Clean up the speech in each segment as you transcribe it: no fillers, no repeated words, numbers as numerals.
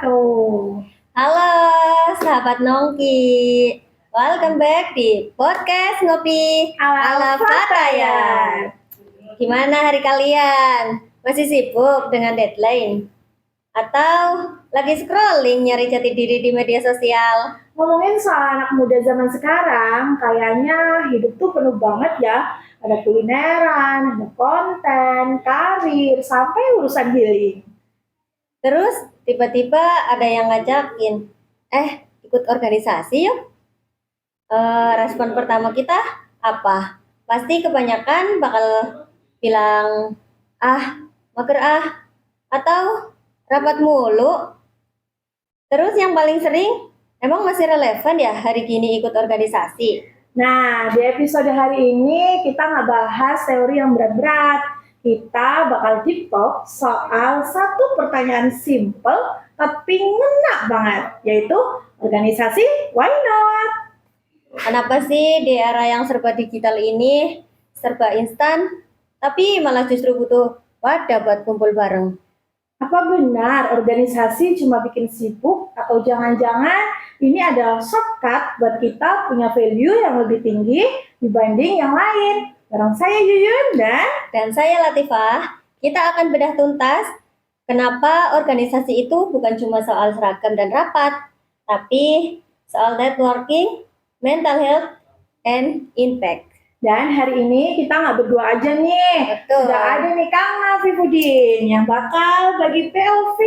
wabarakatuh. Halo sahabat Nongki, welcome back di podcast Ngopi ala Fatayat. Gimana hari kalian? Masih sibuk dengan deadline? Atau lagi scrolling nyari jati diri di media sosial? Ngomongin soal anak muda zaman sekarang, kayaknya hidup tuh penuh banget ya. Ada kulineran, ada konten, karir, sampai urusan healing. Terus tiba-tiba ada yang ngajakin, ikut organisasi yuk. Respon pertama kita apa? Pasti kebanyakan bakal bilang, mager atau rapat mulu. Terus yang paling sering, emang masih relevan ya hari gini ikut organisasi? Nah, di episode hari ini kita nggak bahas teori yang berat-berat. Kita bakal deep talk soal satu pertanyaan simple tapi ngena banget, yaitu organisasi why not? Kenapa sih di era yang serba digital ini, serba instan, tapi malah justru butuh wadah buat kumpul bareng? Apa benar organisasi cuma bikin sibuk atau jangan-jangan ini adalah shortcut buat kita punya value yang lebih tinggi dibanding yang lain? Bareng saya Yuyun Dan saya Latifah, kita akan bedah tuntas kenapa organisasi itu bukan cuma soal seragam dan rapat, tapi soal networking, mental health, and impact. Dan hari ini kita nggak berdua aja nih. Betul. Sudah ada nih Kang Nafifudin yang bakal bagi POV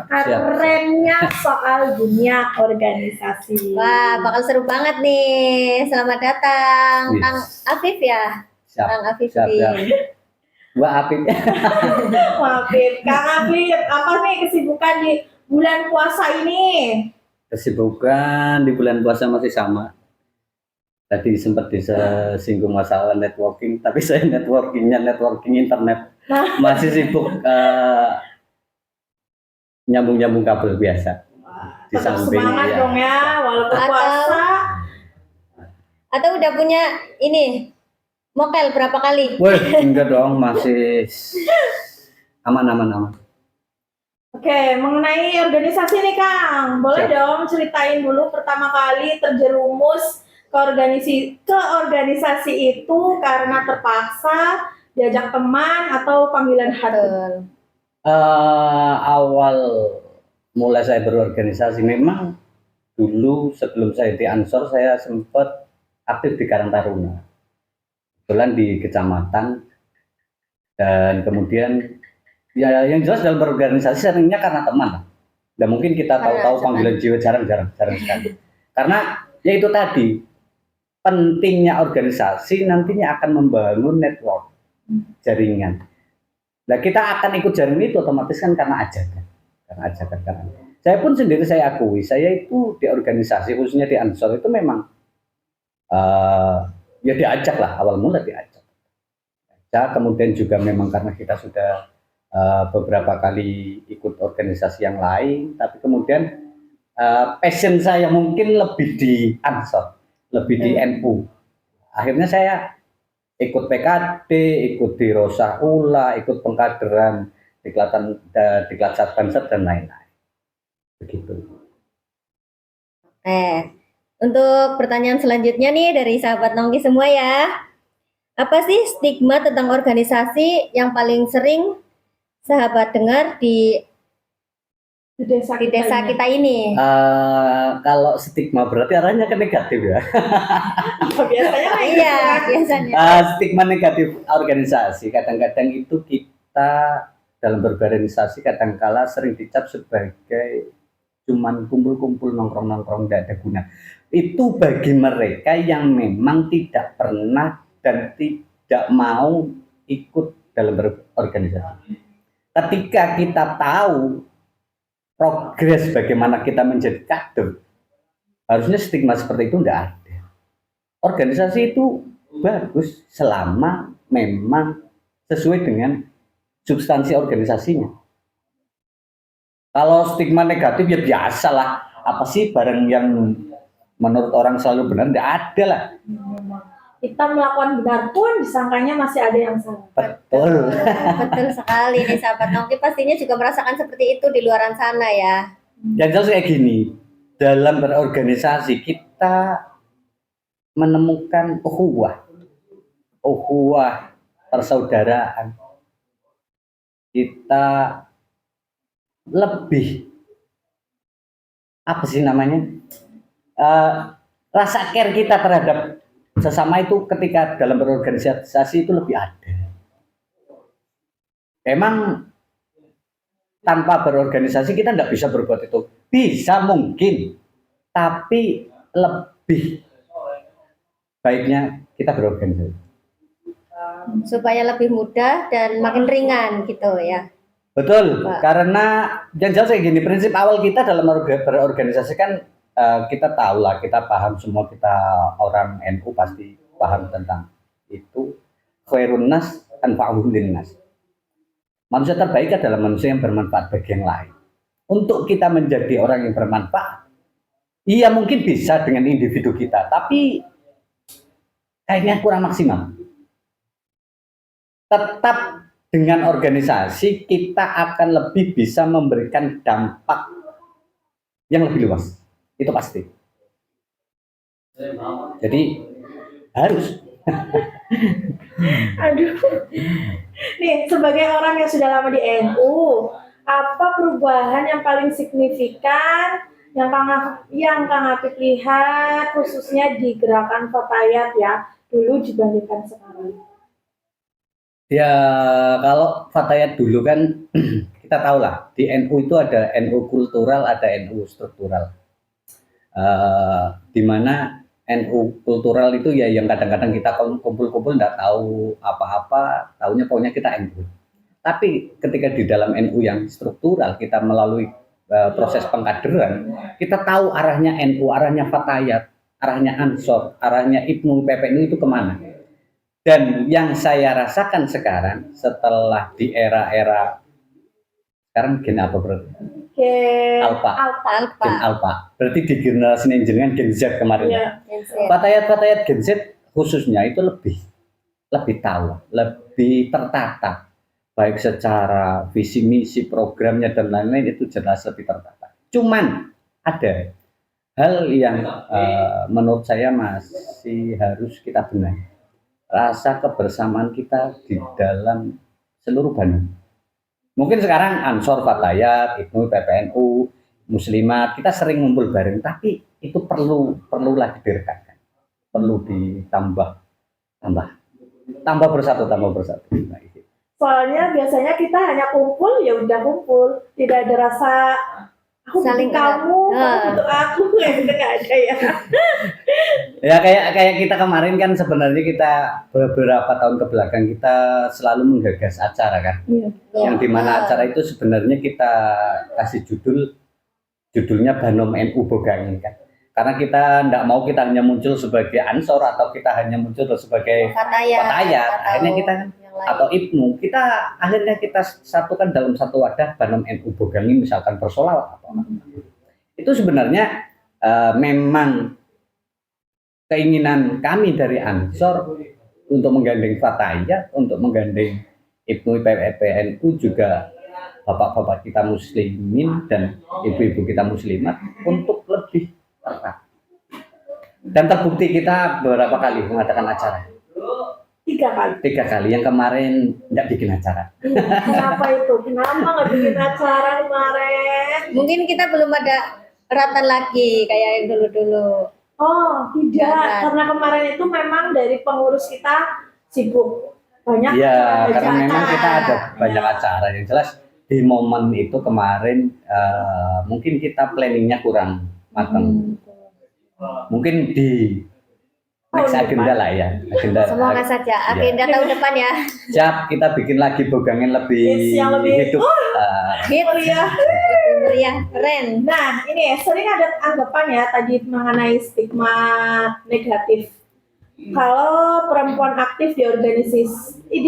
kerennya soal dunia organisasi. Wah, bakal seru banget nih. Selamat datang, Yes. Kang Afif ya. Kang Afif. Mbak Apip. Maafin, Kang Afif, apa nih kesibukan di bulan puasa ini? Kesibukan di bulan puasa masih sama. Tadi sempat disinggung masalah networking, tapi saya networking internet. Masih sibuk nyambung kabel biasa. Di Tetap samping, semangat ya. dong ya, walaupun puasa. Atau udah punya ini mokel berapa kali? Wah, enggak dong, masih aman. Oke, mengenai organisasi nih Kang, boleh Siap. dong ceritain dulu pertama kali terjerumus ke organisasi itu karena terpaksa diajak teman atau panggilan hati. Betul. Awal mulai saya berorganisasi memang dulu sebelum saya di Ansor saya sempat aktif di Karang Taruna, kebetulan di kecamatan, dan kemudian ya yang jelas dalam berorganisasi seringnya karena teman. Dan mungkin kita tahu-tahu panggilan jiwa jarang sekali. Karena ya itu tadi pentingnya organisasi nantinya akan membangun network jaringan. Nah kita akan ikut jaringan itu otomatis kan karena ajakan. Saya pun sendiri saya akui saya itu di organisasi khususnya di Ansor itu memang ya diajak lah, awal mula diajak. Kemudian juga memang karena kita sudah beberapa kali ikut organisasi yang lain, tapi kemudian passion saya mungkin lebih di Ansor, lebih di NU. Akhirnya saya ikut PKD, ikut di Rosa Ula, ikut pengkaderan Diklat Satbansat dan lain-lain. Begitu. Untuk pertanyaan selanjutnya nih dari sahabat Nongki semua ya. Apa sih stigma tentang organisasi yang paling sering sahabat dengar di desa kita ini? Kalau stigma berarti arahnya ke negatif ya. Biasanya lah Iya, biasanya. Stigma negatif organisasi kadang-kadang itu kita dalam berorganisasi kadang-kala sering dicap sebagai cuman kumpul-kumpul nongkrong-nongkrong tidak ada guna. Itu bagi mereka yang memang tidak pernah dan tidak mau ikut dalam berorganisasi. Ketika kita tahu progres bagaimana kita menjadi kader, harusnya stigma seperti itu tidak ada. Organisasi itu bagus selama memang sesuai dengan substansi organisasinya. Kalau stigma negatif ya biasalah, apa sih barang yang menurut orang selalu benar, tidak ada lah. Kita melakukan benar pun disangkanya masih ada yang salah. Betul. Betul sekali nih sahabat Nongki, pastinya juga merasakan seperti itu di luaran sana ya. Yang jelas kayak gini, dalam berorganisasi kita menemukan ukhuwah persaudaraan. Kita lebih apa sih namanya? Rasa care kita terhadap sesama itu ketika dalam berorganisasi itu lebih ada. Memang tanpa berorganisasi kita tidak bisa berbuat itu. Bisa mungkin, tapi lebih baiknya kita berorganisasi. Supaya lebih mudah dan makin ringan gitu ya. Betul, Pak. karena yang jelas kayak gini, prinsip awal kita dalam berorganisasi kan kita tahu lah, kita paham semua, kita orang NU pasti paham tentang itu. Khairun nas anfa'uhum linnas. Manusia terbaik adalah manusia yang bermanfaat bagi yang lain. Untuk kita menjadi orang yang bermanfaat, iya mungkin bisa dengan individu kita, tapi kayaknya kurang maksimal. Tetap dengan organisasi kita akan lebih bisa memberikan dampak yang lebih luas. Itu pasti. Jadi harus. Aduh. Nih, sebagai orang yang sudah lama di NU, apa perubahan yang paling signifikan yang Kang Apip lihat khususnya di gerakan Fatayat ya dulu dibandingkan sekarang? Ya kalau Fatayat dulu kan kita tahu lah di NU itu ada NU kultural, ada NU struktural. Di mana NU kultural itu ya yang kadang-kadang kita kumpul-kumpul nggak tahu apa-apa, tahunya pokoknya kita NU. Tapi ketika di dalam NU yang struktural kita melalui proses pengkaderan, kita tahu arahnya NU, arahnya Fatayat, arahnya Ansor, arahnya Ibnu PPNU itu kemana. Dan yang saya rasakan sekarang setelah di era-era sekarang gen apa bro? Alpha. Gen Alpha. Berarti di generasi jenengan Gen Z kemarin. Ya. Fatayat Gen Z khususnya itu lebih tahu, lebih tertata. Baik secara visi misi programnya dan lain-lain itu jelas lebih tertata. Cuman ada hal yang menurut saya masih harus kita benahi. Rasa kebersamaan kita di dalam seluruh Bandung. Mungkin sekarang Ansor, Fatayat, Ibnu, PPNU, Muslimat, kita sering ngumpul bareng, tapi itu perlulah dibiarkan, perlu ditambah bersatu. Nah, itu. Soalnya biasanya kita hanya kumpul ya udah kumpul, tidak ada rasa aku Saling butuh kamu butuh aku, itu nggak ada ya. Ya kayak kita kemarin kan sebenarnya kita beberapa tahun ke belakang kita selalu menggagas acara kan. Iya. Yang dimana acara itu sebenarnya kita kasih judulnya Banom NU Bogangin kan. Karena kita tidak mau kita hanya muncul sebagai Ansor atau kita hanya muncul sebagai Fatayat. Akhirnya kita kan atau Ibnu, akhirnya kita satukan dalam satu wadah Banom NU Bogangin misalkan bersolawat atau itu sebenarnya memang keinginan kami dari Ansor untuk menggandeng Fatayat, untuk menggandeng Ibnu PPNU juga bapak-bapak kita muslimin dan ibu-ibu kita muslimat untuk lebih tertata. Dan terbukti kita beberapa kali mengadakan acara. 3 kali. Yang kemarin nggak bikin acara. Kenapa itu? Kenapa nggak bikin acara kemarin? Mungkin kita belum ada peratan lagi kayak yang dulu-dulu. Oh, tidak. Jangan. Karena kemarin itu memang dari pengurus kita sibuk. Banyak Iya, acara karena memang acara. kita ada banyak acara. Yang jelas di momen itu kemarin mungkin kita planningnya kurang matang. Mungkin di next agenda lah ya. Semoga saja agenda tahun depan ya. Siap, kita bikin lagi Bogangin lebih Yang lebih hidup. Hit, Meriah. meriah, keren. Nah, ini sering ada anggapan ya tadi mengenai stigma negatif. Kalau perempuan aktif di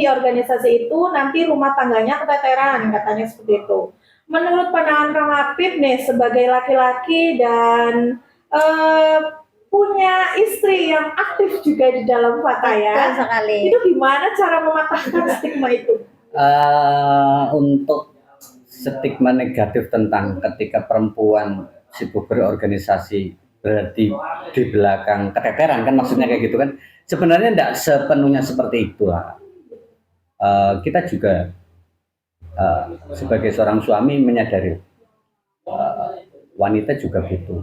organisasi itu nanti rumah tangganya keteteran, katanya seperti itu. Menurut pandangan Kang Apip nih sebagai laki-laki dan punya istri yang aktif juga di dalam Betul Fatayat, sekali. itu gimana cara mematahkan stigma itu? Untuk stigma negatif tentang ketika perempuan sibuk berorganisasi berarti di belakang keteteran kan, maksudnya kayak gitu kan. Sebenarnya tidak sepenuhnya seperti itu lah. Kita juga sebagai seorang suami menyadari wanita juga butuh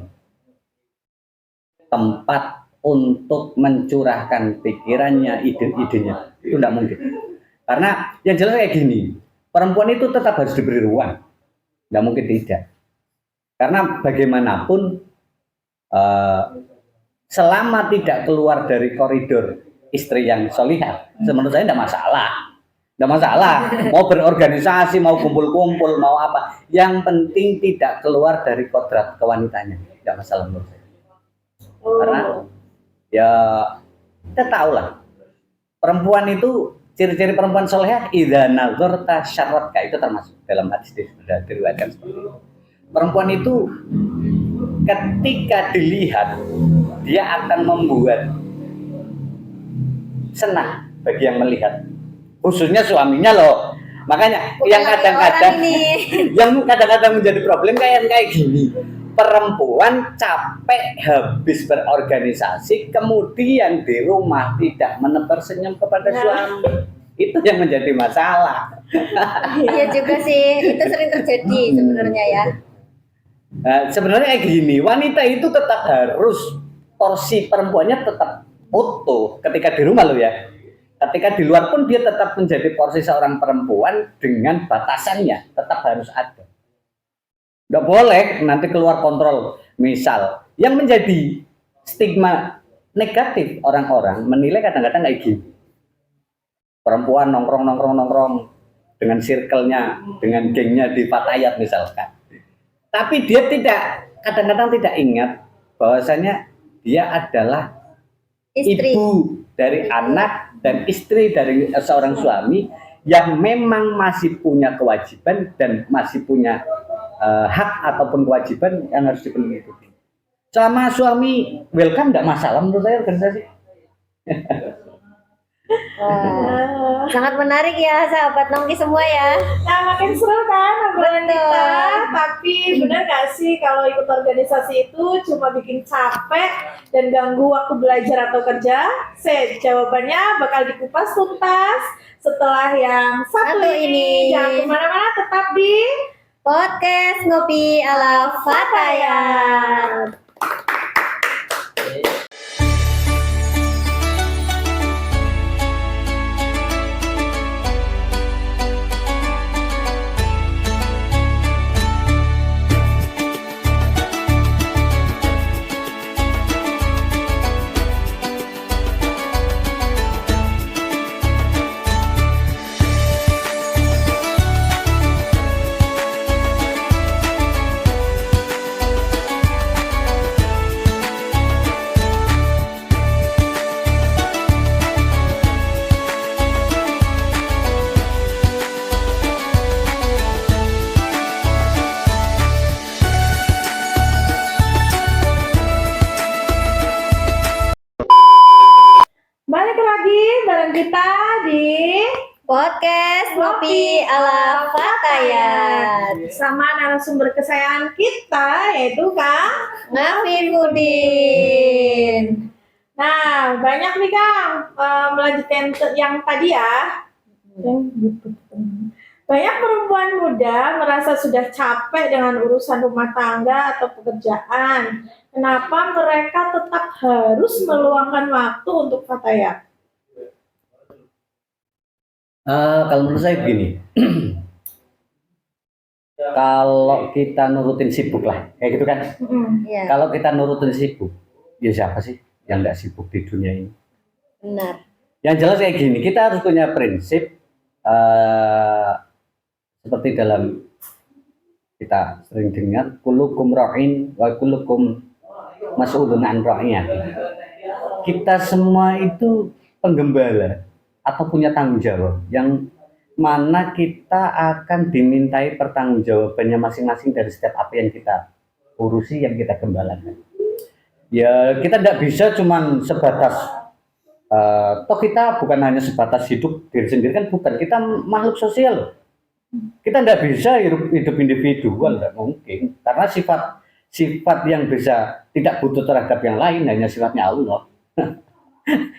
tempat untuk mencurahkan pikirannya, ide-idenya. Itu tidak mungkin. Karena yang jelas kayak gini, perempuan itu tetap harus diberi ruang. Tidak mungkin tidak. Karena bagaimanapun selama tidak keluar dari koridor istri yang solihah, menurut saya tidak masalah. Tidak masalah. Mau berorganisasi, mau kumpul-kumpul, mau apa. Yang penting tidak keluar dari kodrat kewanitanya. Tidak masalah menurut saya. Karena ya kita tahu lah, perempuan itu, ciri-ciri perempuan solehah idza nazarta syarratka, itu termasuk dalam hadis diriwayatkan seperti itu. Perempuan itu ketika dilihat dia akan membuat senang bagi yang melihat, khususnya suaminya loh. Makanya yang kadang-kadang menjadi problem kayak gini. Perempuan capek habis berorganisasi, kemudian di rumah tidak menebar senyum kepada suami. Itu yang menjadi masalah. Iya juga sih, itu sering terjadi sebenarnya ya. Sebenarnya kayak gini, wanita itu tetap harus, porsi perempuannya tetap utuh ketika di rumah loh ya. Ketika di luar pun dia tetap menjadi porsi seorang perempuan dengan batasannya, tetap harus ada. Nggak boleh nanti keluar kontrol. Misal, yang menjadi stigma negatif orang-orang menilai kadang-kadang kayak gini. Perempuan nongkrong dengan circle-nya, dengan gengnya di Fatayat misalkan. Tapi dia kadang-kadang tidak ingat bahwasanya dia adalah Istri. ibu dari anak dan istri dari seorang suami yang memang masih punya kewajiban dan masih punya hak ataupun kewajiban yang harus dipenuhi. Selama suami welcome tidak masalah menurut saya organisasi. Sangat menarik ya sahabat Nongki semua ya. Nah, makin seru kan obrolan kita. Tapi benar gak sih kalau ikut organisasi itu cuma bikin capek dan ganggu waktu belajar atau kerja? Jawabannya bakal dikupas tuntas setelah yang satu ini. Jangan kemana-mana, tetap di Podcast Ngopi ala Fatayat. balik lagi bareng kita di Podcast Ngopi ala Fatayat. sama narasumber kesayangan kita yaitu Kang Ngafifuddin. Nah, banyak nih Kang, melanjutkan yang tadi ya. Banyak perempuan muda merasa sudah capek dengan urusan rumah tangga atau pekerjaan. Kenapa mereka tetap harus meluangkan waktu untuk Fatayat? Kalau menurut saya begini, kalau kita nurutin sibuk lah, kayak gitu kan. Iya, Kalau kita nurutin sibuk, ya siapa sih yang nggak sibuk di dunia ini? benar. Yang jelas kayak gini, kita harus punya prinsip seperti dalam kita sering dengar, kullukum ra'in wa kullukum mas'ulun an ra'iyati. Kita semua itu penggembala atau punya tanggung jawab yang mana kita akan dimintai pertanggungjawabannya masing-masing dari setiap apa yang kita urusi, yang kita gembalakan. Ya kita tidak bisa cuman sebatas toh kita bukan hanya sebatas hidup diri sendiri kan, bukan, kita makhluk sosial. Kita tidak bisa hidup individual, tidak mungkin. Karena sifat yang bisa tidak butuh terhadap yang lain hanya sifatnya Allah.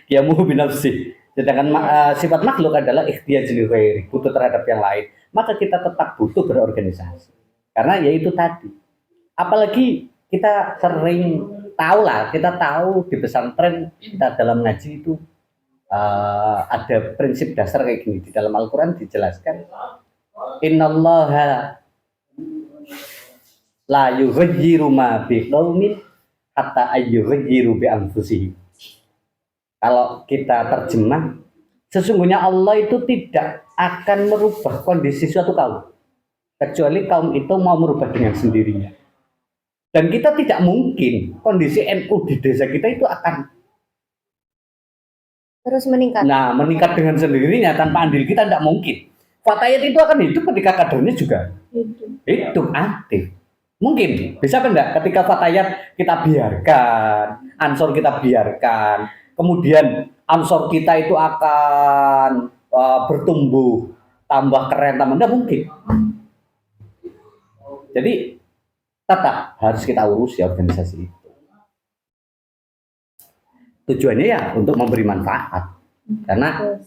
Yamuhu binafsi. Sedangkan sifat makhluk adalah ikhtiyaj li ghairi, butuh terhadap yang lain. Maka kita tetap butuh berorganisasi. Karena ya itu tadi. Apalagi kita sering tahu lah, kita tahu di pesantren kita dalam ngaji itu ada prinsip dasar kayak gini. Di dalam Al-Quran dijelaskan, innallaha la yughayyiru ma biqaumin hatta ayyughayyiru bi anfusihim. Kalau kita terjemah, sesungguhnya Allah itu tidak akan merubah kondisi suatu kaum kecuali kaum itu mau merubah dengan sendirinya. Dan kita tidak mungkin kondisi NU di desa kita itu akan Terus meningkat. meningkat dengan sendirinya tanpa andil kita, tidak mungkin. Fatayat itu akan hidup ketika kadernya juga hidup aktif. Mungkin bisa kan enggak ketika Fatayat kita biarkan, Ansor kita biarkan, kemudian Ansor kita itu akan bertumbuh, tambah keren, tambah enggak mungkin. Jadi tetap harus kita urus ya organisasi itu. Tujuannya ya untuk memberi manfaat. Karena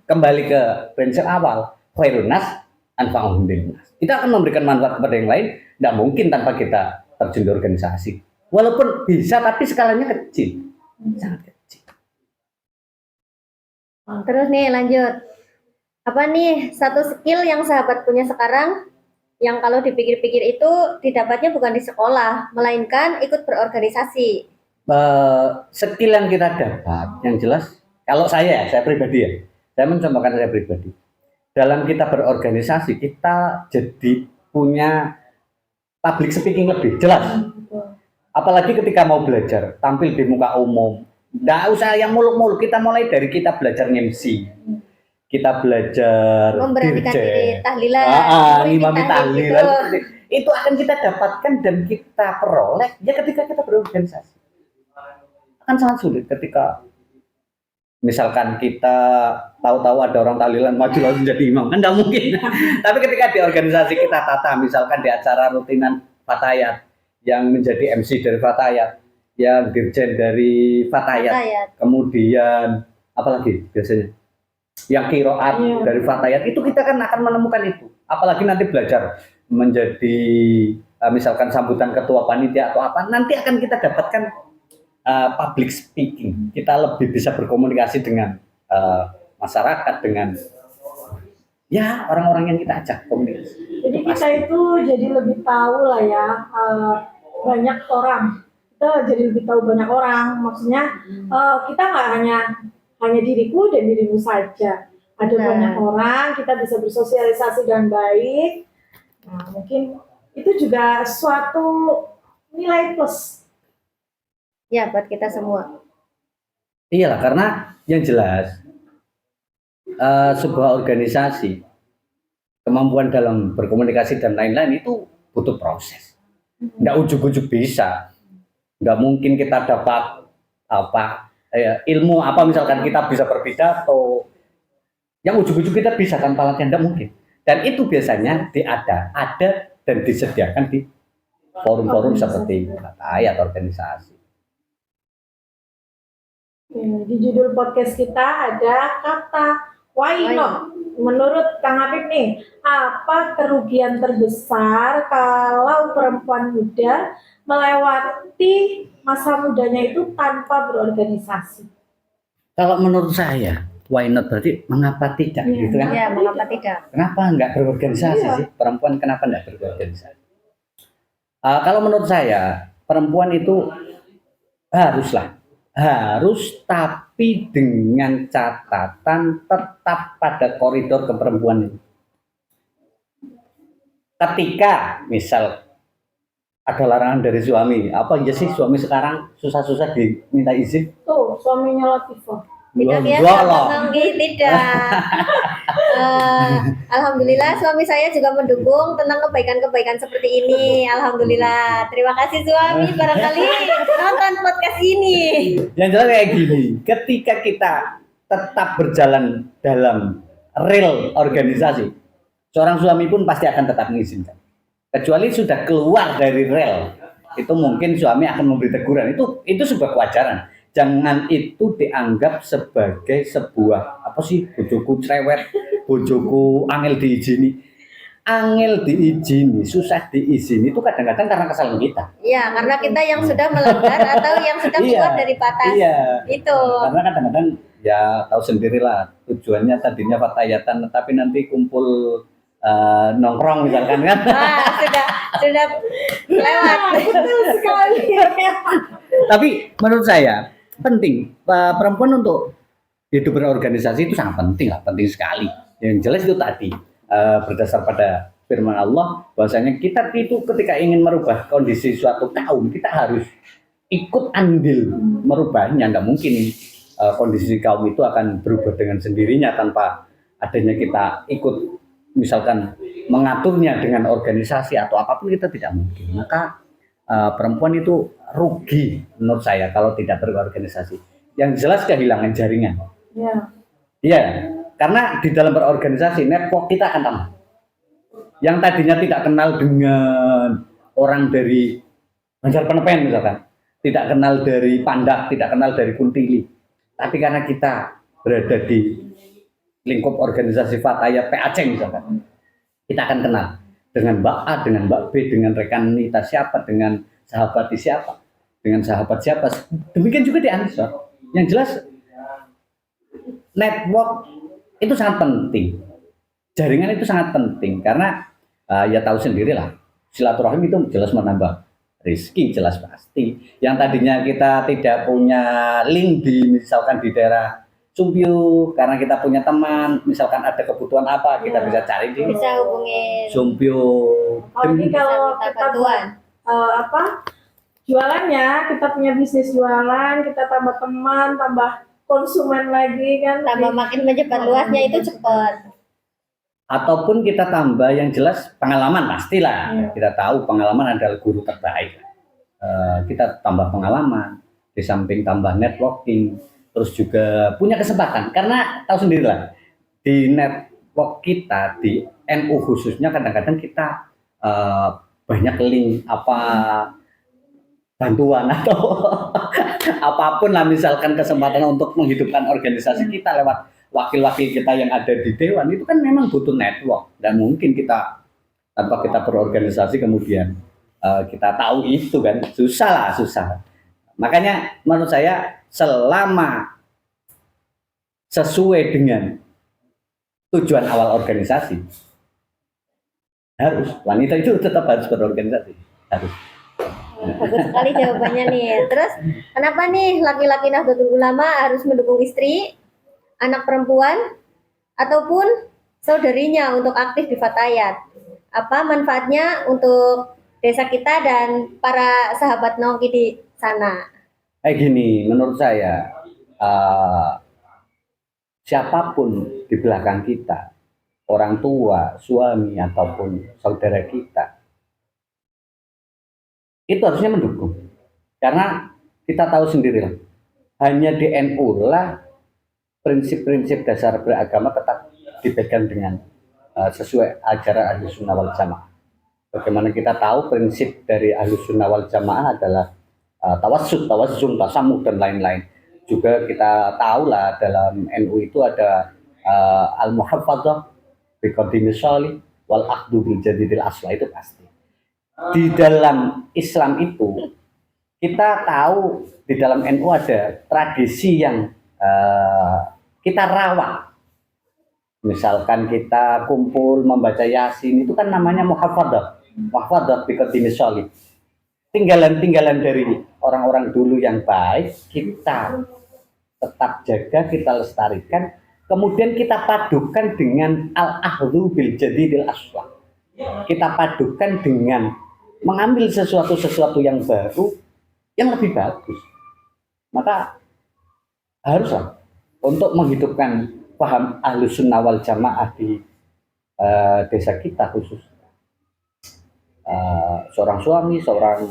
kembali ke prinsip awal, khairun nas anfa'uhum linnas. Kita akan memberikan manfaat kepada yang lain, tidak mungkin tanpa kita terjun di organisasi. Walaupun bisa, tapi skalanya kecil, sangat kecil. Terus nih lanjut. Apa nih satu skill yang sahabat punya sekarang yang kalau dipikir-pikir itu didapatnya bukan di sekolah, melainkan ikut berorganisasi. Skill yang kita dapat, yang jelas, kalau saya pribadi ya, saya mencontohkan saya pribadi. Dalam kita berorganisasi, kita jadi punya public speaking lebih jelas. Apalagi ketika mau belajar, tampil di muka umum. Nggak usah yang muluk-muluk, kita mulai dari kita belajar MC. Kita belajar Memberanikan diri, tahlilan, ngimami tahlilan. gitu. Itu akan kita dapatkan dan kita peroleh ya ketika kita berorganisasi. Akan sangat sulit ketika misalkan kita tahu-tahu ada orang tahlilan maju langsung jadi imam, kan tidak mungkin. Tapi ketika di organisasi kita tata, misalkan di acara rutinan Fatayat yang menjadi MC dari Fatayat, yang dirjen dari Fatayat, kemudian apalagi biasanya yang kiroat dari Fatayat, itu kita kan akan menemukan itu. Apalagi nanti belajar menjadi misalkan sambutan ketua panitia atau apa, nanti akan kita dapatkan public speaking. Kita lebih bisa berkomunikasi dengan masyarakat, dengan ya orang-orang yang kita ajak komunikasi. Jadi kita itu jadi lebih tahu lah ya, banyak orang. Kita jadi lebih tahu banyak orang. Maksudnya kita nggak hanya diriku dan dirimu saja. Ada banyak orang, kita bisa bersosialisasi dengan baik. Nah, mungkin itu juga suatu nilai plus. Ya, buat kita semua. Iyalah, karena yang jelas sebuah organisasi, kemampuan dalam berkomunikasi dan lain-lain itu butuh proses. Nggak ujuk-ujuk bisa. Nggak mungkin kita dapat ilmu apa misalkan kita bisa berpidato, yang ujung-ujung kita bisa tanpa latihan, tidak mungkin. Dan itu biasanya ada dan disediakan di forum-forum seperti Fatayat, organisasi. Di judul podcast kita ada kata why not. Menurut Kang Apip nih, apa kerugian terbesar kalau perempuan muda melewati masa mudanya itu tanpa berorganisasi? Kalau menurut saya, why not berarti mengapa tidak, gitu kan? Ya, mengapa tidak? Kenapa nggak berorganisasi sih? Perempuan kenapa nggak berorganisasi? Kalau menurut saya, perempuan itu harus, tapi dengan catatan tetap pada koridor keperempuan ini. Ketika misal ada larangan dari suami, apa aja sih suami sekarang susah-susah diminta izin? Tuh, suaminya Latifah. Tidak ya, tidak. Alhamdulillah suami saya juga mendukung tentang kebaikan-kebaikan seperti ini. Alhamdulillah. Terima kasih suami, barangkali nonton podcast ini. Yang jelas kayak gini, ketika kita tetap berjalan dalam real organisasi, Seorang suami pun pasti akan tetap mengizinkan. Kecuali sudah keluar dari rel, itu mungkin suami akan memberi teguran. Itu sebuah kewajaran. Jangan itu dianggap sebagai sebuah apa sih, bojoku cerewet, bojoku angel diizini. Angel diizini, susah diizini itu kadang-kadang karena kesalahan kita. Iya, karena kita yang sudah melanggar atau yang sudah keluar dari batas. Iya. Itu. Karena kadang-kadang ya tahu sendirilah, tujuannya tadinya fatayatan tapi nanti kumpul nongkrong misalkan kan. Sudah lewat. Betul sekali. Tapi menurut saya penting perempuan untuk hidup berorganisasi itu sangat penting lah, penting sekali. Yang jelas itu tadi berdasar pada firman Allah bahwasanya kita itu ketika ingin merubah kondisi suatu kaum kita harus ikut andil merubahnya. Nggak mungkin kondisi kaum itu akan berubah dengan sendirinya tanpa adanya kita ikut misalkan mengaturnya dengan organisasi atau apapun, kita tidak mungkin. Maka perempuan itu rugi menurut saya kalau tidak berorganisasi. Yang jelas kehilangan jaringan. Ya. Iya, karena di dalam berorganisasi network kita akan tambah. Yang tadinya tidak kenal dengan orang dari Banjar Penepen misalkan, tidak kenal dari Pandak, tidak kenal dari Kuntili, tapi karena kita berada di lingkup organisasi Fataya PAC misalkan, kita akan kenal dengan Mbak A, dengan Mbak B, dengan rekan kita siapa, dengan sahabat siapa, dengan sahabat siapa. Demikian juga di Ansor. Yang jelas network itu sangat penting, jaringan itu sangat penting karena ya tahu sendirilah, silaturahim itu jelas menambah rezeki, jelas pasti. Yang tadinya kita tidak punya link misalkan di daerah Sumpyu, karena kita punya teman, misalkan ada kebutuhan apa kita bisa cari di Bisa hubungin Sumpyu. Kalau kita buat jualannya, kita punya bisnis jualan, kita tambah teman, tambah konsumen lagi kan, tambah makin menyebar luasnya itu cepat. Ataupun kita tambah yang jelas pengalaman pastilah. Kita tahu pengalaman adalah guru terbaik. Kita tambah pengalaman, di samping tambah networking, terus juga punya kesempatan. Karena tahu sendirilah di network kita di NU khususnya kadang-kadang kita banyak link bantuan atau apapun lah, misalkan kesempatan untuk menghidupkan organisasi kita lewat wakil-wakil kita yang ada di dewan, itu kan memang butuh network. Dan mungkin kita tanpa kita berorganisasi kemudian kita tahu itu kan susah. Makanya menurut saya selama sesuai dengan tujuan awal organisasi, harus wanita itu tetap harus berorganisasi, harus. Bagus sekali jawabannya nih. Terus kenapa nih laki-laki Nahdlatul Ulama harus mendukung istri, anak perempuan, ataupun saudarinya untuk aktif di Fatayat? Apa manfaatnya untuk desa kita dan para sahabat Nongki di sana? Gini, menurut saya siapapun di belakang kita, orang tua, suami ataupun saudara kita, itu harusnya mendukung. Karena kita tahu sendirilah, hanya di NU lah prinsip-prinsip dasar beragama tetap dipegang dengan sesuai ajaran Ahlus Sunnah wal Jamaah. Bagaimana kita tahu prinsip dari Ahlus Sunnah wal Jamaah adalah tawassut, tawazzum, tasamuh dan lain-lain. Juga kita tahu lah dalam NU itu ada al-muhafadzah bi qadimis shalih wal aqdu bil jadidil asla, itu pasti. Di dalam Islam itu kita tahu di dalam NU ada tradisi yang kita rawat. Misalkan kita kumpul membaca Yasin, itu kan namanya muhafadzah bi qadimis shalih. Tinggalan-tinggalan dari orang-orang dulu yang baik kita tetap jaga, kita lestarikan, kemudian kita padukan dengan al-ahlu bil jadidil aslah. Kita padukan dengan mengambil sesuatu yang baru, yang lebih bagus. Maka haruslah untuk menghidupkan paham Ahlus Sunnah wal Jamaah di desa kita khusus. Seorang suami, seorang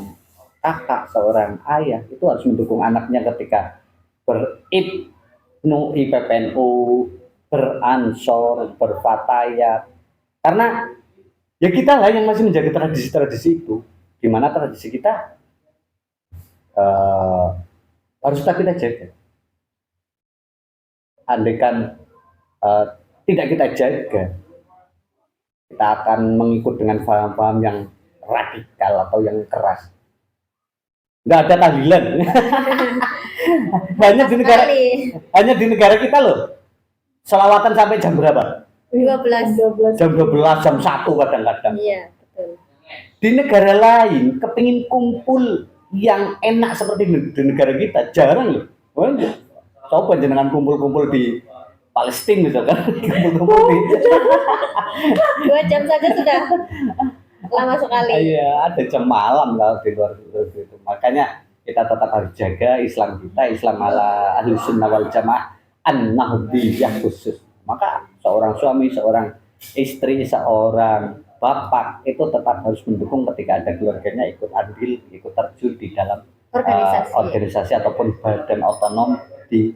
kakak, seorang ayah itu harus mendukung anaknya ketika beribnu IPPNU, beransor, berfatayat, Karena ya kita lah yang masih menjaga tradisi-tradisi itu, di mana tradisi kita harus tetap kita jaga. Andaikan tidak kita jaga, kita akan mengikut dengan paham-paham yang radikal atau yang keras. Nggak ada tahlilan. hanya di negara kita loh. Selawatan sampai jam berapa? 12. Jam 12, jam 1 kadang-kadang. Iya, betul. Di negara lain, kepingin kumpul yang enak seperti di negara kita, jarang loh. Coba jenengan kumpul-kumpul di Palestina misalkan, kumpul-kumpul di 2 jam saja sudah lama sekali. Iya, ada jam malam kalau di luar itu. Makanya kita tetap harus jaga Islam kita, Islam ala ahli sunnah wal jamaah an-nahdiyah khusus. Maka seorang suami, seorang istri, seorang bapak itu tetap harus mendukung ketika ada keluarganya ikut andil, ikut terjun di dalam organisasi ataupun badan otonom di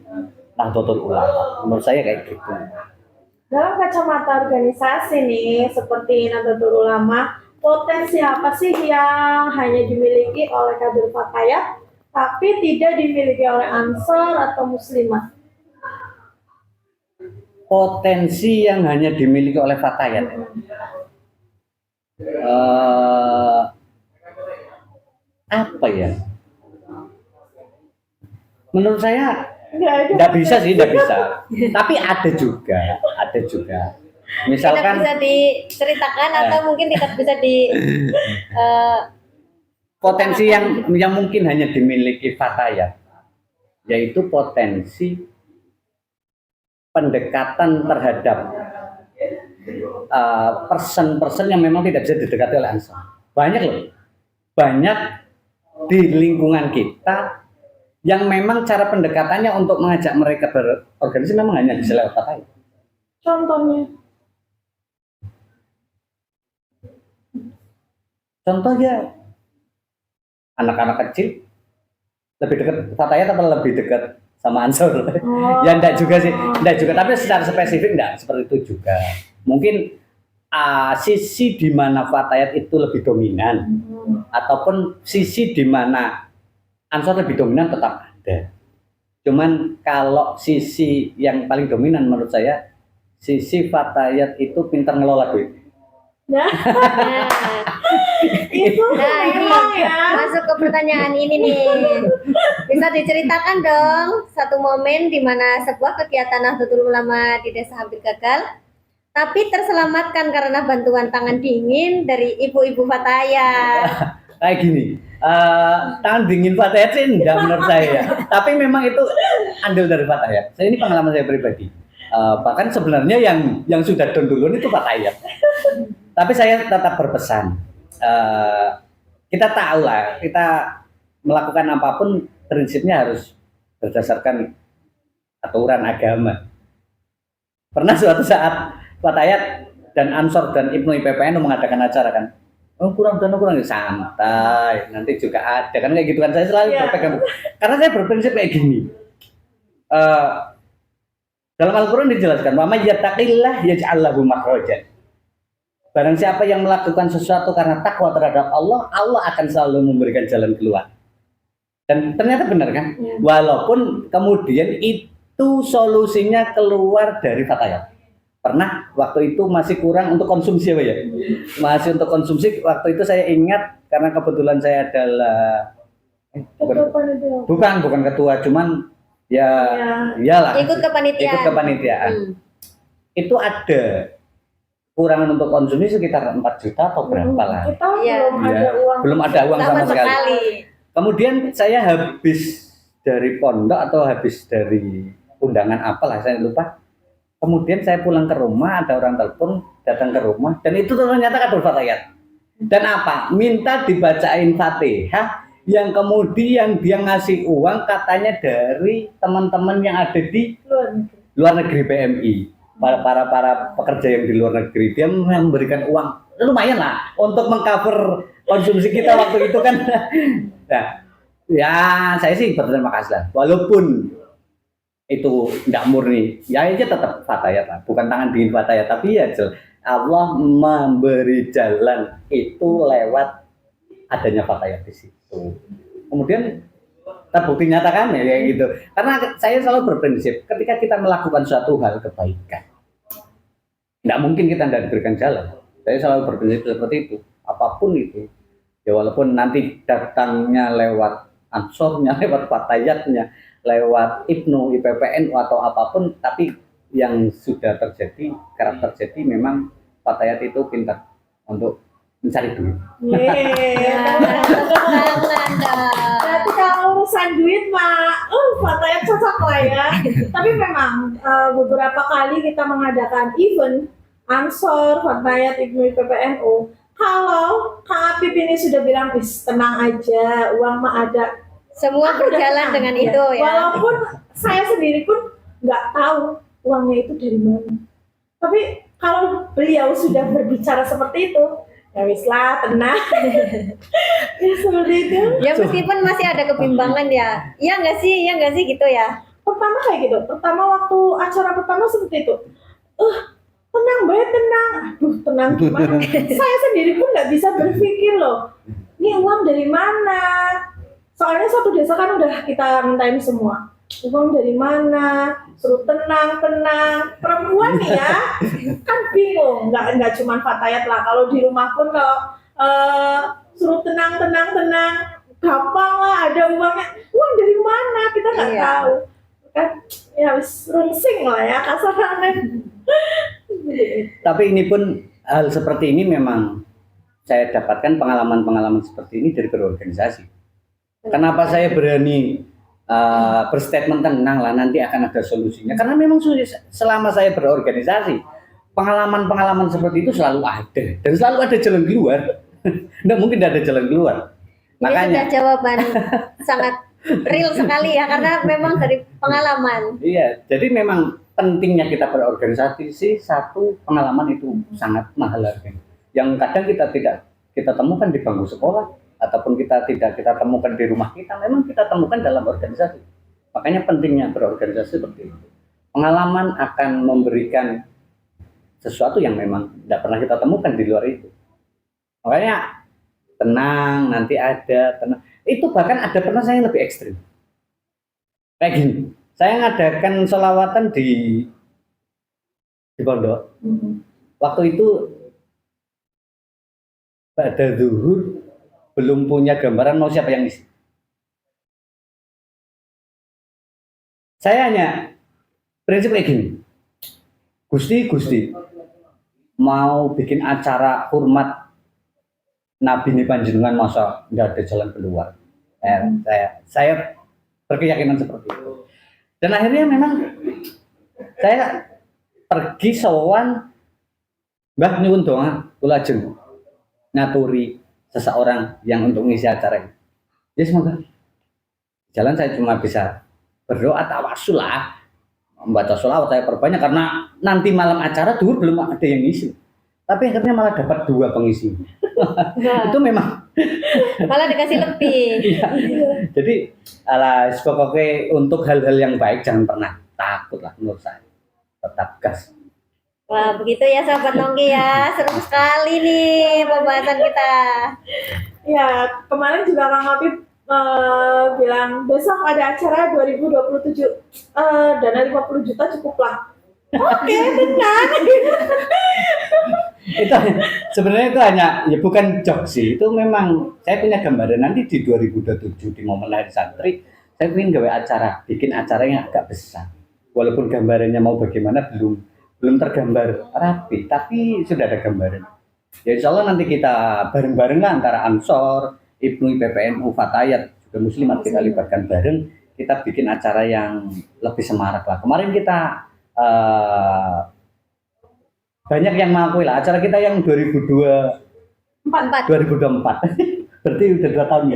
Nahdlatul Ulama. Menurut saya kayak gitu. Dalam kacamata organisasi nih, seperti Nahdlatul Ulama, potensi apa sih yang hanya dimiliki oleh kader Fatayat, tapi tidak dimiliki oleh Ansor atau Muslimah? Potensi yang hanya dimiliki oleh Fatayat. Apa ya? Menurut saya nggak bisa sih, nggak bisa. Tapi ada juga. Misalkan tidak bisa diceritakan atau mungkin tidak bisa di potensi yang mungkin hanya dimiliki Fatayat, yaitu potensi pendekatan terhadap person yang memang tidak bisa didekati oleh Ansor. Banyak loh, banyak di lingkungan kita yang memang cara pendekatannya untuk mengajak mereka berorganisasi memang hanya bisa lewat Fatayat. Contohnya anak-anak kecil lebih dekat Fatayat apa lebih dekat sama Ansor? Ya enggak juga sih, tapi secara spesifik enggak seperti itu juga. Mungkin sisi di mana Fatayat itu lebih dominan ataupun sisi di mana Ansor lebih dominan tetap ada. Cuman kalau sisi yang paling dominan menurut saya sisi Fatayat itu pintar ngelola duit. Itu memang ini ya. masuk ke pertanyaan ini nih. Bisa diceritakan dong satu momen di mana sebuah kegiatan Nahdlatul Ulama di desa hampir gagal, tapi terselamatkan karena bantuan tangan dingin dari ibu-ibu Fatayat. Kayak gini, tangan dingin Fatayat sih enggak menurut saya. Tapi memang itu andil dari Fatayat. Ini pengalaman saya pribadi. Bahkan sebenarnya yang sudah down duluan itu Fatayat. Tapi saya tetap berpesan, kita tahu lah, kita melakukan apapun prinsipnya harus berdasarkan aturan agama. Pernah suatu saat Fatayat dan Ansor dan Ibnu IPPN mengadakan acara kan, kurang santai, nanti juga ada kan kayak gitu kan. Saya selalu berpegang, karena saya berprinsip kayak gini. Dalam Al-Quran dijelaskan, wa may yattaqillah yaj'al lahu makhrajan. Barang siapa yang melakukan sesuatu karena takwa terhadap Allah, Allah akan selalu memberikan jalan keluar. Dan ternyata benar kan? Walaupun kemudian itu solusinya keluar dari Fatayat. Pernah waktu itu masih kurang untuk konsumsi ya? Masih untuk konsumsi, waktu itu saya ingat karena kebetulan saya adalah bukan ketua, cuman iyalah ikut kepanitiaan. Itu ada kurangan untuk konsumsi sekitar 4 juta atau berapa lah. Kita belum ada uang sama sekali. Kemudian saya habis dari pondok atau habis dari undangan apalah saya lupa. Kemudian saya pulang ke rumah, ada orang telepon datang ke rumah dan itu ternyata kader Fatayat. Dan apa? Minta dibacain Fatihah yang kemudian dia ngasih uang katanya dari teman-teman yang ada di luar negeri PMI. Para pekerja yang di luar negeri, dia memberikan uang lumayan lah untuk mengcover konsumsi kita waktu itu kan. Nah, ya saya sih berterima kasih lah, walaupun itu tidak murni, ya aja tetap Fatayat lah, bukan tangan dingin Fatayat, tapi ya Allah memberi jalan itu lewat adanya fatayat di situ. Kemudian terbukti nyata kan ya kayak gitu. Karena saya selalu berprinsip ketika kita melakukan suatu hal kebaikan, tidak mungkin kita tidak diberikan jalan. Saya selalu berprinsip seperti itu. Apapun itu, ya walaupun nanti datangnya lewat ansornya, lewat fatayatnya, lewat IPNU, IPPNU atau apapun, tapi yang sudah terjadi, kerap terjadi memang fatayat itu pintar untuk mencari duit. Berarti kalau urusan duit mah, fatayat cocok lah ya. Tapi memang beberapa kali kita mengadakan event Ansor, Fatayat, IPNU, PPNU. Kalau Kak Apip ini sudah bilang, tenang aja, uang mah ada. Semua Aku udah berjalan tenang, dengan ya. itu ya. Walaupun saya sendiri pun nggak tahu uangnya itu dari mana. Tapi kalau beliau sudah berbicara seperti itu, ya wis lah, tenang. Ya seperti itu. Ya meskipun masih ada kebimbangan ya. Iya nggak sih? Iya nggak sih gitu ya? Pertama kayak gitu. Pertama waktu acara pertama seperti itu. Tenang banget, tenang. Aduh, tenang gimana? Saya sendiri pun nggak bisa berpikir loh. Ini uang dari mana? Soalnya satu desa kan udah kita mintain semua. Uang dari mana? Suruh tenang, tenang. Perempuan nih ya, kan bingung. Nggak cuma fatayat lah. Kalau di rumah pun kalau suruh tenang, tenang, tenang, gampang lah ada uangnya. Uang dari mana? Kita nggak tahu. Kan ya harus rungsing lah ya kasarnya. Tapi ini pun hal seperti ini memang saya dapatkan pengalaman-pengalaman seperti ini dari berorganisasi. Kenapa saya berani berstatement tenang lah nanti akan ada solusinya? Karena memang selama saya berorganisasi pengalaman-pengalaman seperti itu selalu ada dan selalu ada jalan keluar. Nggak mungkin tidak ada jalan keluar. Ini Makanya sudah jawaban sangat real sekali ya karena memang dari pengalaman. iya, jadi memang pentingnya kita berorganisasi satu pengalaman itu sangat mahal harganya. Yang kadang kita tidak kita temukan di bangku sekolah ataupun kita tidak kita temukan di rumah kita, memang kita temukan dalam organisasi. Makanya pentingnya berorganisasi seperti itu. Pengalaman akan memberikan sesuatu yang memang tidak pernah kita temukan di luar itu. Makanya tenang, nanti ada tenang. Itu bahkan ada pernah saya yang lebih ekstrim. Kayak gini, saya ngadakan sholawatan di pondok. Waktu itu pada zuhur belum punya gambaran mau siapa yang isi. Saya hanya prinsip kayak gini. Gusti, mau bikin acara hormat Nabi ini panjenengan masa nggak ada jalan keluar. Saya berkeyakinan seperti itu. Dan akhirnya memang saya pergi sowan Mbah nyuwun donga kula ajeng ngaturi seseorang yang untuk mengisi acara ini. Ya semoga jalan saya cuma bisa berdoa tawasul lah, membaca sholawat saya perbanyak karena nanti malam acara dulu belum ada yang ngisi. Tapi akhirnya malah dapat 2 pengisi. Nah, Itu memang malah dikasih lebih. iya. Jadi pokoknya untuk hal-hal yang baik jangan pernah takut lah menurut saya. Tetap gas. Wah, begitu ya sahabat Nongki ya. Seru sekali nih pembahasan kita. Ya, kemarin juga Kang Apip bilang besok ada acara 2027 dana 50 juta cukup lah. Oke, tenang. Itu sebenarnya itu hanya ya bukan jokes sih. Itu memang saya punya gambaran nanti di 2027 di momen lahir santri saya ingin gawe acara, bikin acara yang agak besar. Walaupun gambarannya mau bagaimana belum tergambar rapi, tapi sudah ada gambaran. Ya insya Allah nanti kita bareng-bareng lah antara Ansor, IPNU, PPNU, Fatayat, juga Muslimat kita libatkan bareng. Kita bikin acara yang lebih semarak lah. Kemarin kita banyak yang mengakui lah acara kita yang 2024 berarti udah 2 tahun ya.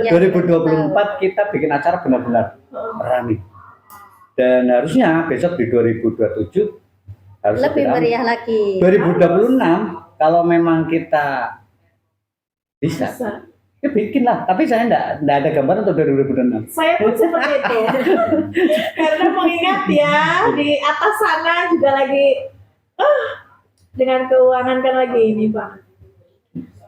Iya. 2024 kita bikin acara benar-benar ramai. Dan harusnya besok di 2027 harus Lebih meriah lagi. 2026 kalau memang kita bisa. Ya bikin lah, tapi saya enggak ada gambaran untuk 2026. Saya pun seperti itu. Karena mengingat ya di atas sana juga lagi dengan keuangan kan lagi ini Pak.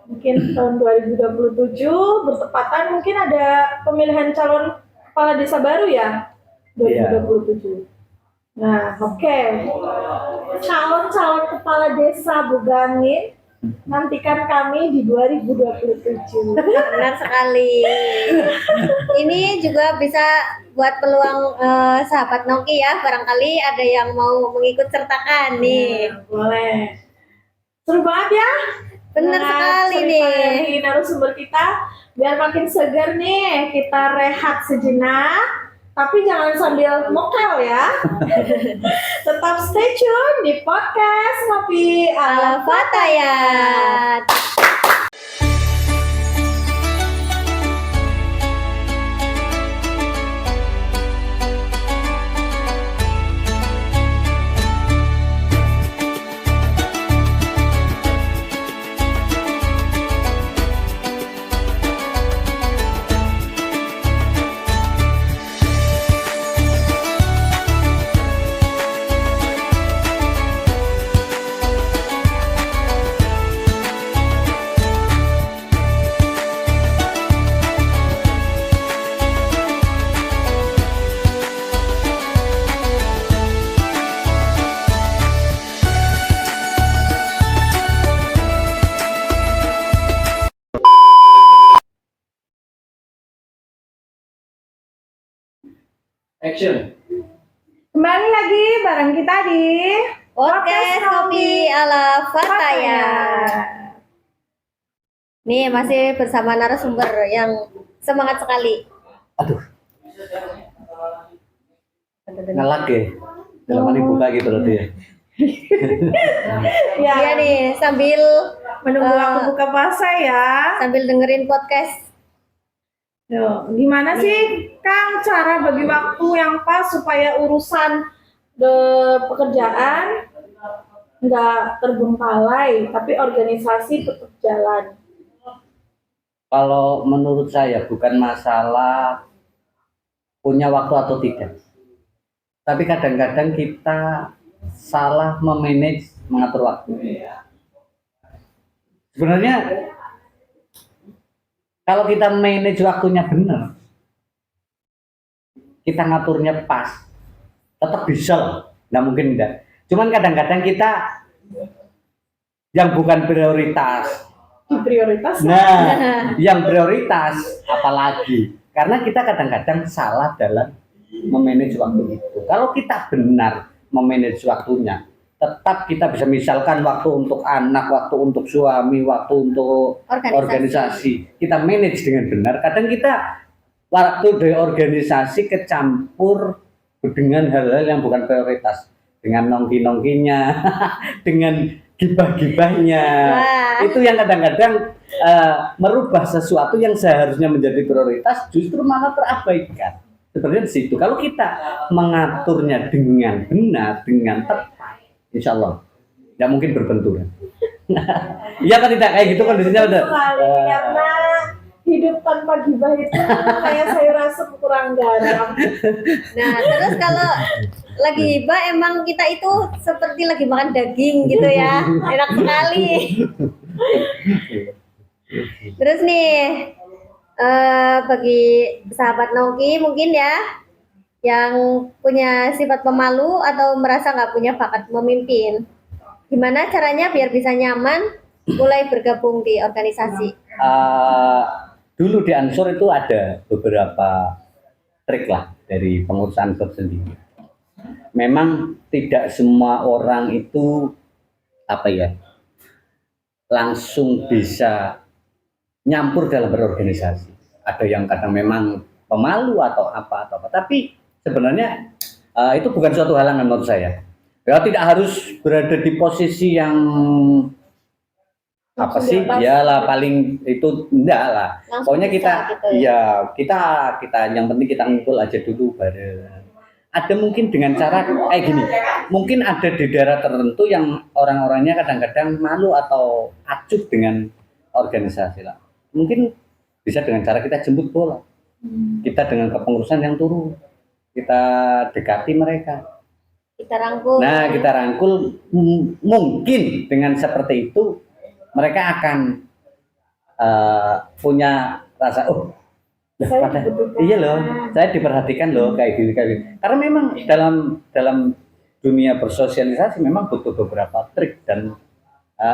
Mungkin tahun 2027 bertepatan mungkin ada pemilihan calon kepala desa baru ya 2027. Nah, oke. Calon-calon kepala desa Bugangin, nantikan kami di 2027. Benar sekali. Ini juga bisa buat peluang sahabat Nongki ya. Barangkali ada yang mau mengikut sertakan nih. Boleh. Seru banget ya. Benar sekali nih. Dari narasumber kita, biar makin segar nih, kita rehat sejenak. Tapi jangan sambil mokel ya. Tetap stay tune di podcast Ngopi Ala Fatayat. Action. Kembali lagi bareng kita di Podcast Ngopi Ala Fatayat. Nih masih bersama narasumber yang semangat sekali. Aduh, ngelak ya. Dalam buka gitu loh dia. Ya, Iya nih sambil menunggu waktu buka puasa ya. sambil dengerin podcast. Yo, gimana sih Kang cara bagi waktu yang pas supaya urusan pekerjaan nggak terbengkalai, tapi organisasi tetap jalan. Kalau menurut saya bukan masalah punya waktu atau tidak. Tapi kadang-kadang kita salah memanage mengatur waktu. Sebenarnya kalau kita manage waktunya benar, kita ngaturnya pas, tetap bisa loh. Nggak mungkin enggak. Cuman kadang-kadang kita yang bukan prioritas. Prioritas. Nah, yang prioritas apalagi? Karena kita kadang-kadang salah dalam memanage waktu itu. Kalau kita benar memanage waktunya, tetap kita bisa misalkan waktu untuk anak, waktu untuk suami, waktu untuk organisasi. Kita manage dengan benar. Kadang kita waktu dari organisasi kecampur dengan hal-hal yang bukan prioritas, dengan nongki-nongkinya, dengan gibah-gibahnya. Itu yang kadang-kadang merubah sesuatu yang seharusnya menjadi prioritas justru malah terabaikan. Sebenarnya di situ. Kalau kita mengaturnya dengan benar, dengan tepat, insya Allah tidak mungkin berbenturan. Iya kan tidak kayak gitu kondisinya udah. Karena hidup tanpa gibah itu kayak sayur asem kurang garam. Nah, terus kalau lagi hibah emang kita itu seperti lagi makan daging gitu ya. Enak sekali. Terus nih bagi sahabat Nongki mungkin ya yang punya sifat pemalu atau merasa nggak punya bakat memimpin, gimana caranya biar bisa nyaman mulai bergabung di organisasi? Dulu di Ansor itu ada beberapa trik lah dari pengurus Ansor sendiri. Memang tidak semua orang itu langsung bisa nyampur dalam berorganisasi. Ada yang kadang memang pemalu atau apa. Tapi sebenarnya itu bukan suatu halangan menurut saya. Ya tidak harus berada di posisi yang paling itu enggak lah. Pokoknya kita gitu kita yang penting kita ngumpul aja dulu bareng. Ada mungkin dengan cara kayak gini. Mungkin ada di daerah tertentu yang orang-orangnya kadang-kadang malu atau acuh dengan organisasi lah. Mungkin bisa dengan cara kita jemput bola. Kita dengan kepengurusan yang turun. Kita dekati mereka. Kita rangkul. Nah, kita rangkul, mungkin dengan seperti itu mereka akan punya rasa Saya dibutuhkan. iya loh, saya diperhatikan loh kayak gini. Karena memang dalam dunia bersosialisasi memang butuh beberapa trik dan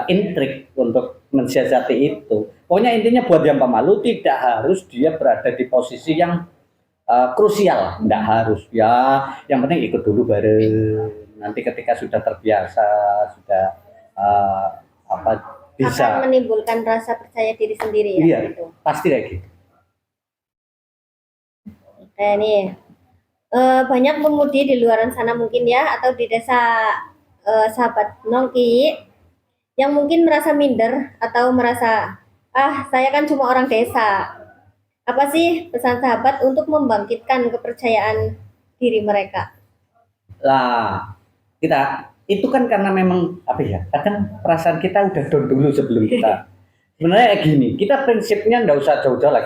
intrik untuk mensiasati itu. Pokoknya intinya buat yang pemalu tidak harus dia berada di posisi yang krusial, tidak harus. Ya, yang penting ikut dulu bareng. Nanti ketika sudah terbiasa, sudah bisa. Akan menimbulkan rasa percaya diri sendiri ya. Iya, Gitu. pasti kayak gitu. Nah nih, banyak pemudi di luar sana mungkin ya, atau di desa sahabat Nongki, yang mungkin merasa minder atau merasa, saya kan cuma orang desa. Apa sih pesan sahabat untuk membangkitkan kepercayaan diri mereka? Lah, kita itu kan karena memang apa ya? Kadang perasaan kita udah down dulu sebelum kita. Sebenarnya kayak gini, kita prinsipnya nggak usah jauh-jauh lah.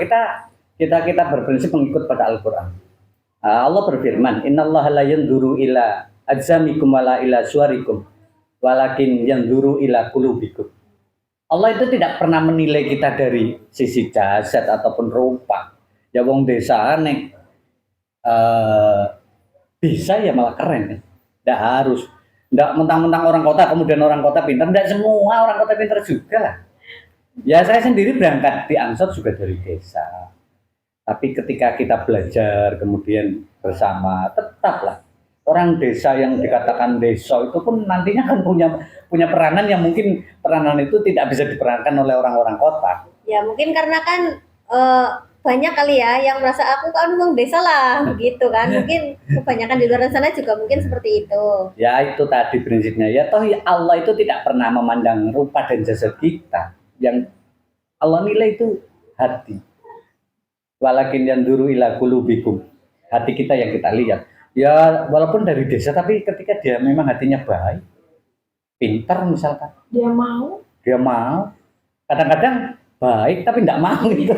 Kita berprinsip mengikut pada Al-Qur'an. Allah berfirman, "Innallaha la yanzuru ila ajsamikum wala ila suwarikum, walakin yanzuru ila qulubikum." Allah itu tidak pernah menilai kita dari sisi jasad ataupun rupa. Ya wong desa nek bisa ya malah keren ya. Nggak harus. Nggak mentang-mentang orang kota kemudian orang kota pintar. Nggak semua orang kota pintar juga lah. Ya saya sendiri berangkat di Ansor juga dari desa. Tapi ketika kita belajar kemudian bersama, tetaplah orang desa yang dikatakan desa itu pun nantinya kan punya peranan yang mungkin peranan itu tidak bisa diperankan oleh orang-orang kota. Ya mungkin karena kan banyak kali ya yang merasa aku kan orang desa lah, gitu kan. Mungkin kebanyakan di luar sana juga mungkin seperti itu. Ya itu tadi prinsipnya. Ya toh Allah itu tidak pernah memandang rupa dan jasad kita. Yang Allah nilai itu hati. Walakin yanzuru ila qulubikum. Hati kita yang kita lihat. Ya walaupun dari desa tapi ketika dia memang hatinya baik, pintar misalkan. Dia mau. Kadang-kadang baik tapi enggak mau gitu.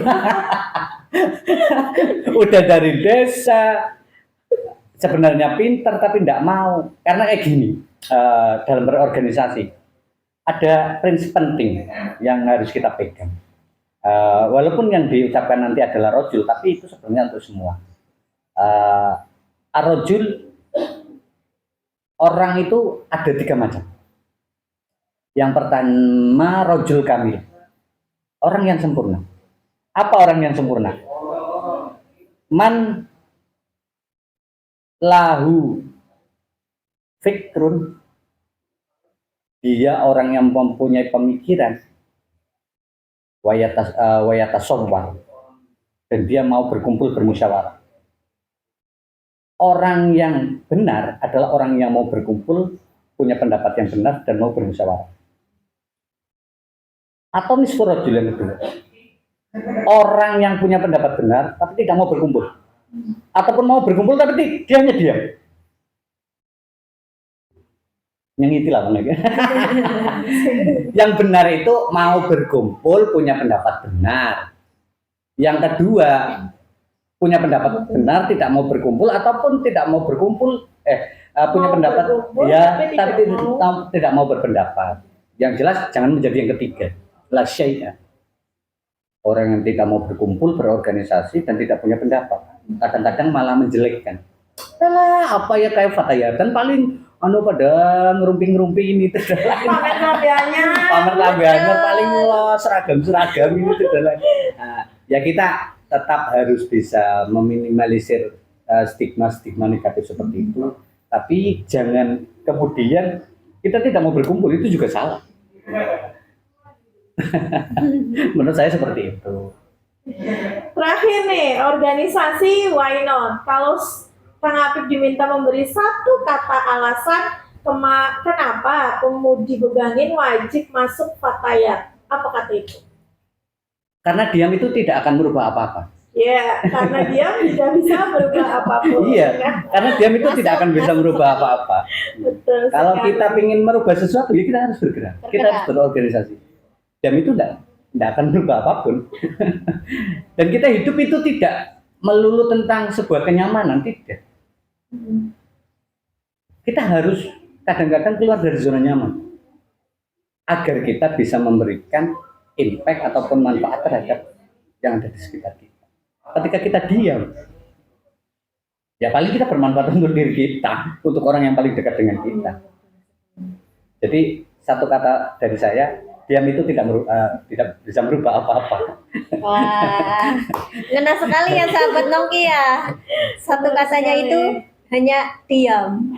Udah dari desa sebenarnya pintar tapi enggak mau. Karena kayak gini, dalam berorganisasi ada prinsip penting yang harus kita pegang. Walaupun yang diucapkan nanti adalah rojul, tapi itu sebenarnya untuk semua. Arrojul, orang itu ada 3 macam. Yang pertama rojul kamil, orang yang sempurna. Apa orang yang sempurna? Man lahu fikrun, dia orang yang mempunyai pemikiran, wayatasawwar, dan dia mau berkumpul bermusyawarah. Orang yang benar adalah orang yang mau berkumpul, punya pendapat yang benar dan mau bermusyawarah. Atau nisfu rajul yang kedua, orang yang punya pendapat benar tapi tidak mau berkumpul, ataupun mau berkumpul tapi dia hanya diam. Yang itulah yang benar itu mau berkumpul, punya pendapat benar. Yang kedua, punya pendapat benar, tidak mau berkumpul, ataupun tidak mau berkumpul, punya Mau pendapat berkumpul, ya, tapi tidak mau berpendapat. Yang jelas jangan menjadi yang ketiga. La syai'a. Orang yang tidak mau berkumpul, berorganisasi dan tidak punya pendapat, kadang-kadang malah menjelekkan. Alah, apa ya kayak fatayatan paling pada ngerumpi ini Pamer lambeannya paling seragam ini nah, ya kita tetap harus bisa meminimalisir stigma negatif seperti itu, tapi jangan kemudian kita tidak mau berkumpul, itu juga salah. Menurut saya seperti itu. Terakhir nih, organisasi why not? Kalau Kang Apip diminta memberi 1 kata alasan kenapa pemudi Begangin wajib masuk Fatayat, apa kata itu? Karena diam itu tidak akan merubah apa-apa. Ya, karena diam tidak bisa merubah apapun. Iya, karena diam itu tidak akan bisa merubah apa-apa. Betul. Kalau sekali. kita ingin merubah sesuatu, ya kita harus bergerak. Kita harus berorganisasi. Diam itu tidak akan merubah apapun. Dan kita hidup itu tidak melulu tentang sebuah kenyamanan, tidak. kita harus kadang-kadang keluar dari zona nyaman agar kita bisa memberikan impact ataupun manfaat terhadap yang ada di sekitar kita. Ketika kita diam, ya paling kita bermanfaat untuk diri kita, untuk orang yang paling dekat dengan kita. Jadi satu kata dari saya, diam itu tidak bisa merubah apa-apa. Wah, ngena sekali ya sahabat Nongki ya. Satu katanya itu hanya diam.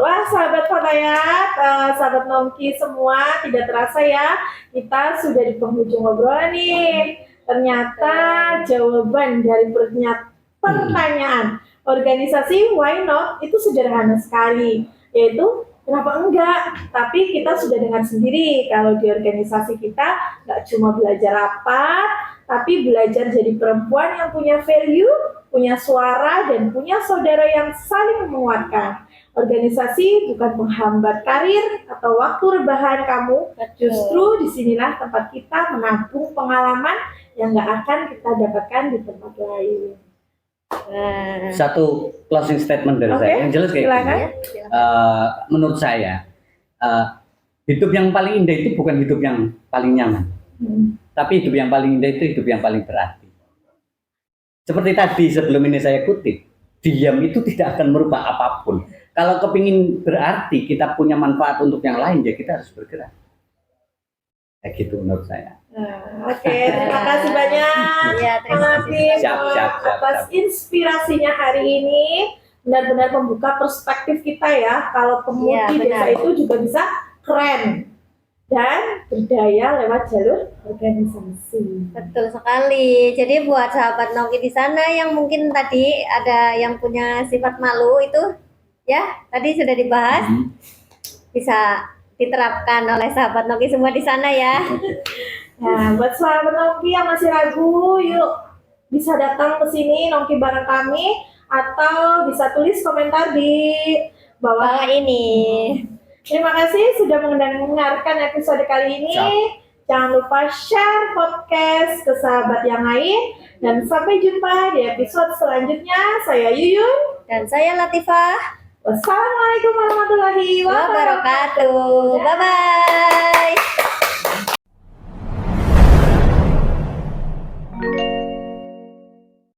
Wah, sahabat Fatayat, sahabat Nongki semua, tidak terasa ya, kita sudah di penghujung obrolan nih. Ternyata jawaban dari pertanyaan organisasi Why Not itu sederhana sekali, yaitu kenapa enggak? Tapi kita sudah dengar sendiri kalau di organisasi kita nggak cuma belajar rapat, tapi belajar jadi perempuan yang punya value, punya suara, dan punya saudara yang saling menguatkan. Organisasi bukan menghambat karir atau waktu rebahan kamu, justru disinilah tempat kita menabung pengalaman yang nggak akan kita dapatkan di tempat lain. Satu closing statement dari saya yang jelas kayak silakan. gini. Menurut saya hidup yang paling indah itu bukan hidup yang paling nyaman, tapi hidup yang paling indah itu hidup yang paling berarti. Seperti tadi sebelum ini saya kutip, diam itu tidak akan merubah apapun. Kalau kepingin berarti kita punya manfaat untuk yang lain, ya kita harus bergerak. Kayak gitu menurut saya. Oke, terima kasih banyak Ya, terima kasih. Siap. atas inspirasinya hari ini. Benar-benar membuka perspektif kita ya. Kalau Ya, pemudi desa benar. itu juga bisa keren dan berdaya lewat jalur organisasi. Betul sekali. Jadi buat sahabat Nongki di sana yang mungkin tadi ada yang punya sifat malu itu, ya tadi sudah dibahas, bisa diterapkan oleh sahabat Nongki semua di sana ya. Nah, buat sahabat Nongki yang masih ragu, yuk bisa datang ke sini Nongki bareng kami, atau bisa tulis komentar di bawah. Bawah ini. Terima kasih sudah mendengarkan episode kali ini. Jangan lupa share podcast ke sahabat yang lain, dan sampai jumpa di episode selanjutnya. Saya Yuyun. Dan saya Latifah. Wassalamualaikum warahmatullahi wabarakatuh. Wabarakatuh. Bye bye.